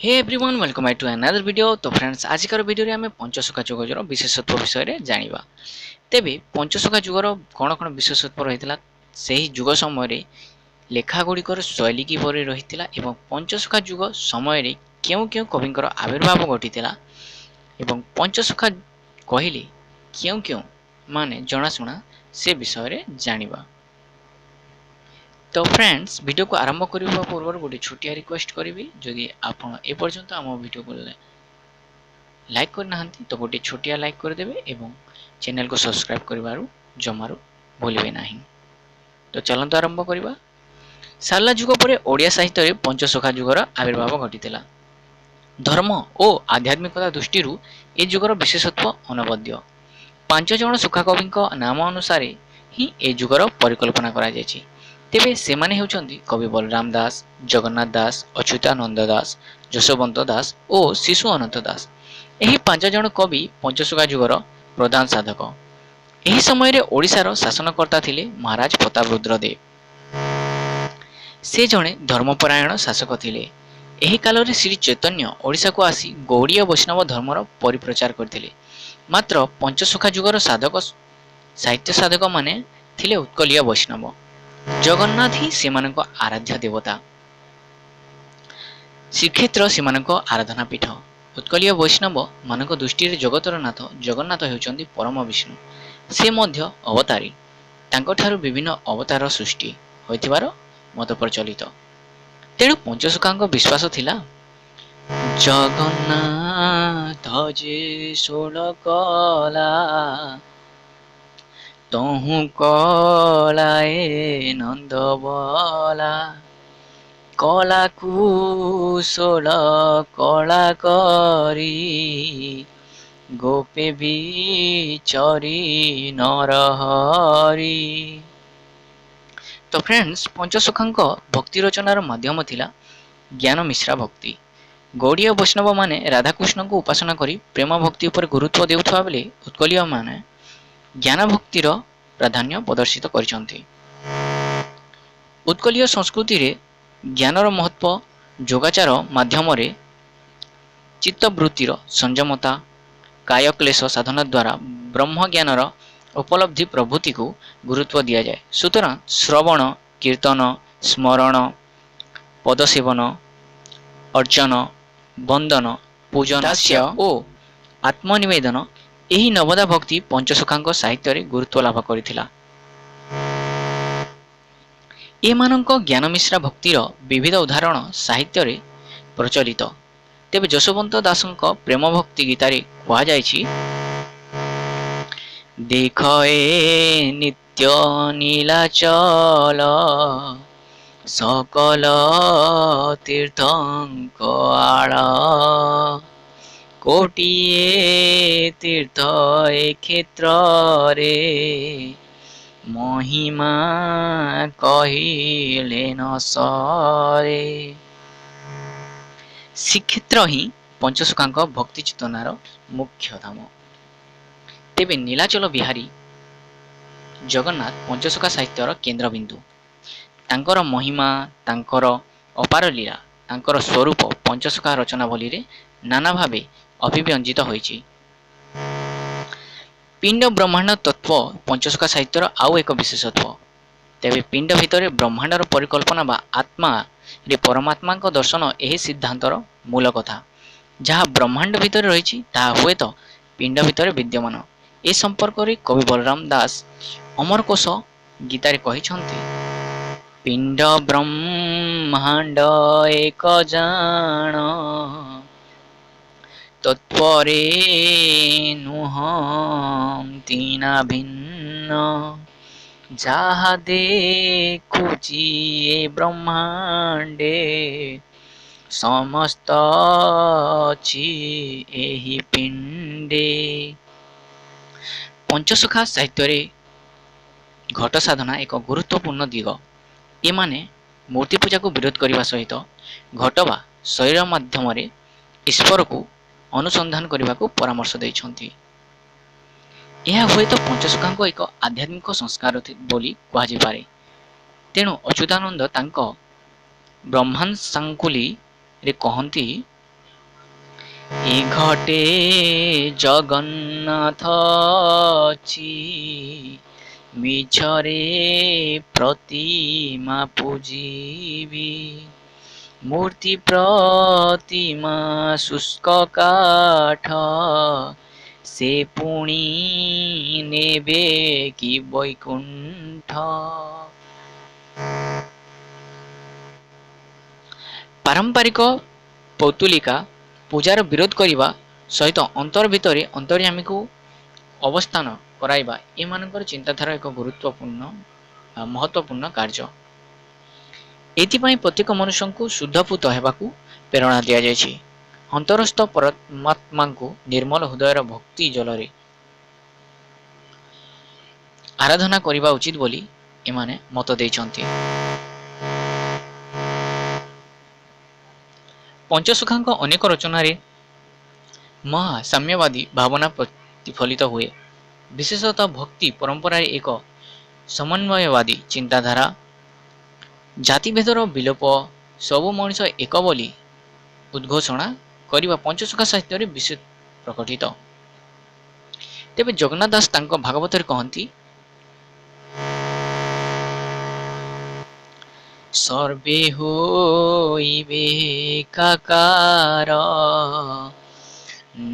Hey everyone welcome back to another video. तो friends आजिकार video रे आमे पंचसखा युगर विशेषत्व विषय रे जानिबा। तेबे पंचसखा युगर कोन कोन विशेषत्व रहितला, सेही युग समय रे लेखा गुड़िकर शैली किपरि रहितला एवं पंचसखा युग समय रे केउ केउ कविंकर आविर्भाव घटितला एवं पंचसखा कहिले केउ केउ माने जणाशुना से विषय रे जानिबा। तो फ्रेंड्स वीडियो को आरंभ करने पूर्व गोटे छोटिया रिक्वेस्ट करी, जदि आप एपर्यंत आम वीडियो को लाइक करना तो गोटे छोटिया लाइक करदेवे एवं चैनल को सब्सक्राइब करबारु जमारू भूलिबे नाही। तो चलंतु आरंभ करबा। सारला युग पर ओडिया साहित्य रे पंचसखा युगर आविर्भाव घटितला। धर्म और आध्यात्मिकता दृष्टि ए युगर विशेषत्व अनवद्य। 5 जन सुखा कवि नाम अनुसार ही ए युगर परिकल्पना करा जायछि। तेबे सेमाने हेउचंदी कवि बलराम दास, जगन्नाथ दास, अच्युतानंद दास, जशवंत दास और शिशु अनंत दास। एही 5 जन कवि पंचसखा युगर प्रधान साधक। एही समय रे ओडिशार शासनकर्ता थिले महाराज प्रतापरुद्र देव। से जणे धर्मपरायण शासक थिले। एही काल रे श्री चैतन्य ओडिशा को आसी गौड़ीय वैष्णव धर्मर परिप्रचार करथिले। मात्र पंचसखा युगर साधक साहित्य साधक माने थिले उत्कलीय वैष्णव। जगन्नाथ ही सेमानक आराध्य देवता। श्रीक्षेत्र सेमानक आराधना पीठ। उत्कलीय वैष्णव मानक दृष्टि जगतर नाथ जगन्नाथ हेउचंदी परम विष्णु। से मध्य अवतारी। तांकठारु विभिन्न अवतार सृष्टि होइथिबार मत प्रचलित। तेणु पंचसखांक विश्वास थिला जगन्नाथ जे षोल कला तहु कलाए नंद बला कला कुशल कला करी गोपे बिचरी नरहरी। तो फ्रेंड्स पंचसखांक भक्ति रचनार माध्यम थिला ज्ञान मिश्रा भक्ति। गौड़ीय वैष्णव माने राधाकृष्ण को उपासना करी प्रेम भक्ति उपर गुरुत्व देउथबा बेले उत्कलीय माने ज्ञान भक्तिर प्राधान्य प्रदर्शित करिसंथि। उत्कलीय संस्कृति रे ज्ञानर महत्व जोगाचार माध्यम रे चित्तवृत्तिर संयमता कायक्लेश साधना द्वारा ब्रह्म ज्ञानर उपलब्धि प्रभृति को गुरुत्व दिया जाए। सुतरां श्रवण कीर्तन स्मरण पदसेवन अर्चन वंदन पूजन दास्य और आत्मनिवेदन एही नवदा भक्ति पंचसखांक साहित्य रे गुरुत्व लाभ करिथिला। एमानंक ज्ञान मिश्रा भक्तिर विविध उदाहरण साहित्य रे प्रचलित। तेबे जशवंत दासंक प्रेम भक्ति गीतारे कहा जायछि देख ए नित्य नीलाचल सकल तीर्थंक आड़ कोटिए तीर्थ ए क्षेत्र रे महिमा कहिले न सरे। श्रीक्षेत्र ही पंचसखांक भक्ति चेतनार मुख्य धाम। तेबे नीलाचल बिहारी जगन्नाथ पंचसखा साहित्यर केन्द्रबिंदु। तांकर महिमा तांकर अपार लीला तांकर स्वरूप पंचसखा रचनावली रे नाना भावे अभिव्यंजित होइछि। पिंड ब्रह्मांड तत्व पंचसखा साहित्यर आउ एक विशेषत्व। तेबे पिंड भितर ब्रह्मांडर परिकल्पना बा आत्मा रे परमात्मा का दर्शन एही सिद्धांतर मूल कथा। जहाँ ब्रह्मांड भितर रही हुए तो पिंड भितर विद्यमान। ए संपर्क रे कवि बलराम दास अमरकोश गीतारे कहिछन्ति पिंड ब्रह्मांड एक जान तत्परे नुहंति ना भिन्न जहा देखुची ए ब्रह्मांडे समस्त अछि एही पिंडे। पंचसखा साहित्य रे घट साधना एक गुरुत्वपूर्ण दिग। एमाने मूर्ति पूजा को विरोध करने सहित घट बा शरीर माध्यम ईश्वर को अनुसंधान करने को परामर्श देइछन्ति। यह हुए तो पंचसखांक एक आध्यात्मिक संस्कार बोली कहुपारे। तेणु अच्युतानंद तांको ब्रह्मांशांकुली रे कहती ଏ ଘଟେ ଜଗନ୍ନାଥ ଅଛି, ମିଛରେ ପ୍ରତିମା ପୂଜିବି। ମୂର୍ତ୍ତି ପ୍ରତିମା ଶୁଷ୍କ କାଠ, ସେ ପୁଣି ନେବେ କି ବୈକୁଣ୍ଠ। ପାରମ୍ପରିକ ପୌତୁଲିକା ପୂଜାର ବିରୋଧ କରିବା ସହିତ ଅନ୍ତର ଭିତରେ ଅନ୍ତର୍ୟାମୀକୁ ଅବସ୍ଥାନ କରାଇବା ଏମାନଙ୍କର ଚିନ୍ତାଧାରା ଏକ ମହତ୍ୱପୂର୍ଣ୍ଣ କାର୍ଯ୍ୟ। ଏଥିପାଇଁ ପ୍ରତ୍ୟେକ ମନୁଷ୍ୟଙ୍କୁ ଶୁଦ୍ଧପୂତ ହେବାକୁ ପ୍ରେରଣା ଦିଆଯାଇଛି। ଅନ୍ତରସ୍ଥ ପରମାତ୍ମାଙ୍କୁ ନିର୍ମଳ ହୃଦୟର ଭକ୍ତି ଜଳରେ ଆରାଧନା କରିବା ଉଚିତ ବୋଲି ଏମାନେ ମତ ଦେଇଛନ୍ତି। ପଞ୍ଚସଖାଙ୍କ ଅନେକ ରଚନାରେ ମହା ସାମ୍ୟବାଦୀ ଭାବନା ପ୍ରତିଫଳିତ ହୁଏ। ବିଶେଷତଃ ଭକ୍ତି ପରମ୍ପରାରେ ଏକ ସମନ୍ୱୟବାଦୀ ଚିନ୍ତାଧାରା, ଜାତିଭେଦର ବିଲୋପ, ସବୁ ମଣିଷ ଏକ ବୋଲି ଉଦ୍ଘୋଷଣା କରିବା ପଞ୍ଚସଖା ସାହିତ୍ୟରେ ବିଶେଷ ପ୍ରକଟିତ। ତେବେ ଜଗନ୍ନାଥ ଦାସ ତାଙ୍କ ଭାଗବତରେ କହନ୍ତି, ସର୍ବେ ହୋଇବେ ଏକାକାର,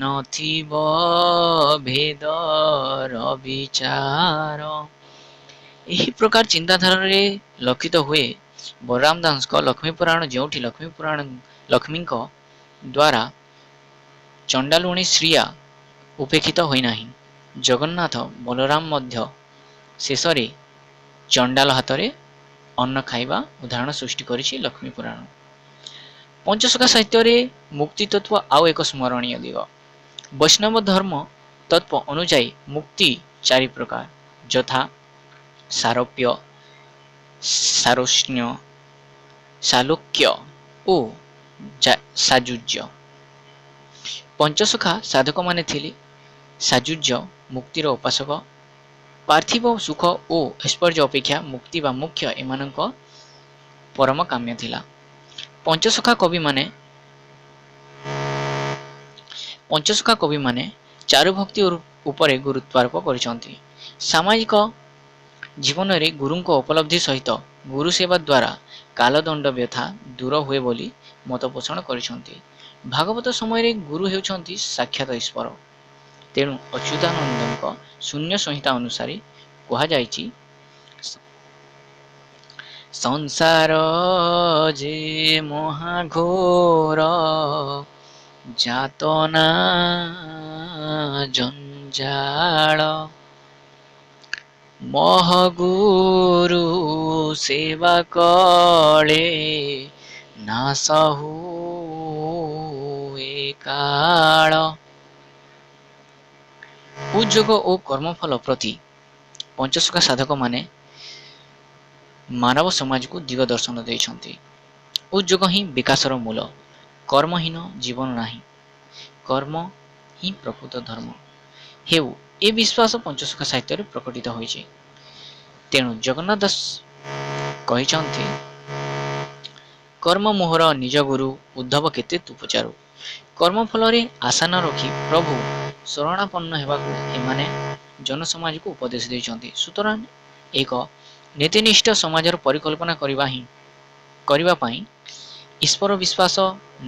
ନଥିବ ଭେଦର ବିଚାର। ଏହି ପ୍ରକାର ଚିନ୍ତାଧାରାରେ ଲକ୍ଷିତ ହୁଏ ବଳରାମ ଦାସଙ୍କ ଲକ୍ଷ୍ମୀ ପୁରାଣ, ଯେଉଁଠି ଲକ୍ଷ୍ମୀଙ୍କ ଦ୍ୱାରା ଚଣ୍ଡାଲୁଣୀ ଶ୍ରିୟା ଉପେକ୍ଷିତ ହୋଇନାହିଁ। ଜଗନ୍ନାଥ ବଳରାମ ମଧ୍ୟ ଶେଷରେ ଚଣ୍ଡାଲ ହାତରେ ଅନ୍ନ ଖାଇବା ଉଦାହରଣ ସୃଷ୍ଟି କରିଛି ଲକ୍ଷ୍ମୀ ପୁରାଣ। ପଞ୍ଚସଖା ସାହିତ୍ୟରେ ମୁକ୍ତି ତତ୍ତ୍ୱ ଆଉ ଏକ ସ୍ମରଣୀୟ ଦିଗ। ବୈଷ୍ଣବ ଧର୍ମ ତତ୍ତ୍ୱ ଅନୁଯାୟୀ ମୁକ୍ତି ଚାରି ପ୍ରକାର, ଯଥା ସାରୋପ୍ୟ, ସାରୋଷ୍ଣ୍ୟ, ସାଲୋକ୍ୟ ଓ ସାଯୁଜ୍ୟ। ପଞ୍ଚସଖା ସାଧକମାନେ ଥିଲେ ସାଯୁଜ୍ୟ ମୁକ୍ତିର ଉପାସକ। ପାର୍ଥିବ ସୁଖ ଓ ଐଶ୍ୱର୍ଯ୍ୟ ଅପେକ୍ଷା ମୁକ୍ତି ବା ମୋକ୍ଷ ଏମାନଙ୍କ ପରମ କାମ୍ୟ ଥିଲା। ପଞ୍ଚସଖା କବିମାନେ ଚାରୁଭକ୍ତି ଉପରେ ଗୁରୁତ୍ୱାରୋପ କରିଛନ୍ତି। ସାମାଜିକ ଜୀବନରେ ଗୁରୁଙ୍କ ଉପଲବ୍ଧି ସହିତ ଗୁରୁ ସେବା ଦ୍ୱାରା କାଲଦଣ୍ଡ ବ୍ୟଥା ଦୂର ହୁଏ ବୋଲି ମତ ପୋଷଣ କରିଛନ୍ତି। ଭାଗବତ ସମୟରେ ଗୁରୁ ହେଉଛନ୍ତି ସାକ୍ଷାତ ଈଶ୍ୱର। ତେଣୁ ଅଚ୍ୟୁତାନନ୍ଦଙ୍କ ଶୂନ୍ୟ ସଂହିତା ଅନୁସାରେ କୁହାଯାଇଛି, ସଂସାର ଯେ ମହାଘୋର, ଯାତନା ଜଞ୍ଜାଳ, ମହଗୁରୁ ସେବା କଳେ, ନାଶ ହୁଏ କାଳ। ଉଦ୍ଯୋଗ ଓ କର୍ମଫଳ ପ୍ରତି ପଞ୍ଚସଖା ସାଧକମାନେ ମାନବ ସମାଜକୁ ଦିଗ ଦର୍ଶନ ଦେଇଛନ୍ତି। ଉଦ୍ଯୋଗ ହିଁ ବିକାଶର ମୂଳ। କର୍ମହୀନ ଜୀବନ ନାହିଁ। କର୍ମ ହିଁ ପ୍ରକୃତ ଧର୍ମ ହେଉ, ଏ ବିଶ୍ୱାସ ପଞ୍ଚସଖା ସାହିତ୍ୟରେ ପ୍ରକଟିତ ହୋଇଛି। ତେଣୁ ଜଗନ୍ନାଥ ଦାସ କହିଛନ୍ତି, କର୍ମ ମୋହର ନିଜ ଗୁରୁ, ଉଦ୍ଧବ କେତେ ତୁ ପଚାରୁ। କର୍ମ ଫଳରେ ଆଶା ନ ରଖି ପ୍ରଭୁ ଶରଣାପନ୍ନ ହେବାକୁ ଏମାନେ ଜନସମାଜକୁ ଉପଦେଶ ଦେଇଛନ୍ତି। ସୁତରାଂ ଏକ ନୀତିନିଷ୍ଠ ସମାଜର ପରିକଳ୍ପନା କରିବା ପାଇଁ ଈଶ୍ୱର ବିଶ୍ୱାସ,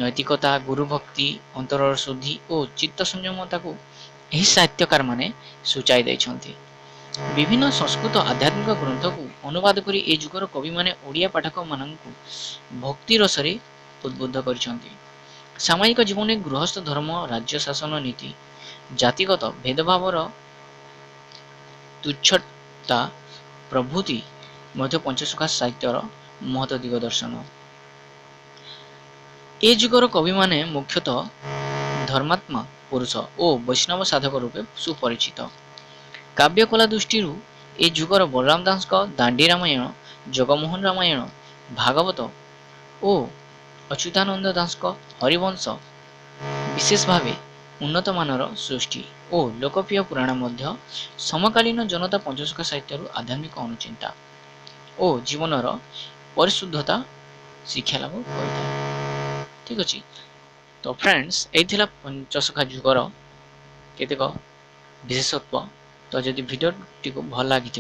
ନୈତିକତା, ଗୁରୁଭକ୍ତି, ଅନ୍ତରର ଶୁଦ୍ଧି ଓ ଚିତ୍ତ ସଂଯମତାକୁ ଏହି ସାହିତ୍ୟକାରମାନେ ସୂଚାଇ ଦେଇଛନ୍ତି। ବିଭିନ୍ନ ସଂସ୍କୃତ ଆଧ୍ୟାତ୍ମିକ ଗ୍ରନ୍ଥକୁ ଅନୁବାଦ କରି ଏ ଯୁଗର କବିମାନେ ଓଡ଼ିଆ ପାଠକମାନଙ୍କୁ ଭକ୍ତି ରସରେ ଉଦ୍ବୁଦ୍ଧ କରିଛନ୍ତି। ସାମାଜିକ ଜୀବନରେ ଗୃହସ୍ଥ ଧର୍ମ, ରାଜ୍ୟ ଶାସନ ନୀତି, ଜାତିଗତ ଭେଦଭାବର ତୁଚ୍ଛତା ପ୍ରଭୃତି ମଧ୍ୟ ପଞ୍ଚସଖା ସାହିତ୍ୟର ମହତ ଦିଗ ଦର୍ଶନ। ଏ ଯୁଗର କବିମାନେ ମୁଖ୍ୟତଃ ଧର୍ମାତ୍ମା ପୁରୁଷ ଓ ବୈଷ୍ଣବ ସାଧକ ରୂପେ ସୁପରିଚିତ। କାବ୍ୟକଳା ଦୃଷ୍ଟିରୁ ଏ ଯୁଗର ବଳରାମ ଦାସଙ୍କ ଦାଣ୍ଡି ରାମାୟଣ, ଜଗମୋହନ ରାମାୟଣ, ଭାଗବତ ଓ ଅଚ୍ୟୁତାନନ୍ଦ ଦାସଙ୍କ ହରିବଂଶ ବିଶେଷ ଭାବେ ଉନ୍ନତମାନର ସୃଷ୍ଟି ଓ ଲୋକପ୍ରିୟ ପୁରାଣ ମଧ୍ୟ ସମକାଳୀନ ଜନତା ପଞ୍ଚସଖା ସାହିତ୍ୟରୁ ଆଧ୍ୟାତ୍ମିକ ଅନୁଚିନ୍ତା ଓ ଜୀବନର ପରିଶୁଦ୍ଧତା ଶିକ୍ଷାଲାଭ କରିଥାଏ। ଠିକ୍ ଅଛି। तो फ्रेंड्स यही थिला पंचसखा जुगर केतेक विशेषत्व। तो जदि भिडियोटी को भल लगी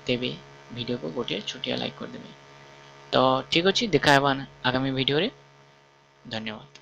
तेबे वीडियो को गोटे छोटिया लाइक कर देबे। तो ठीक अच्छे देखा आगामी वीडियो रे। धन्यवाद।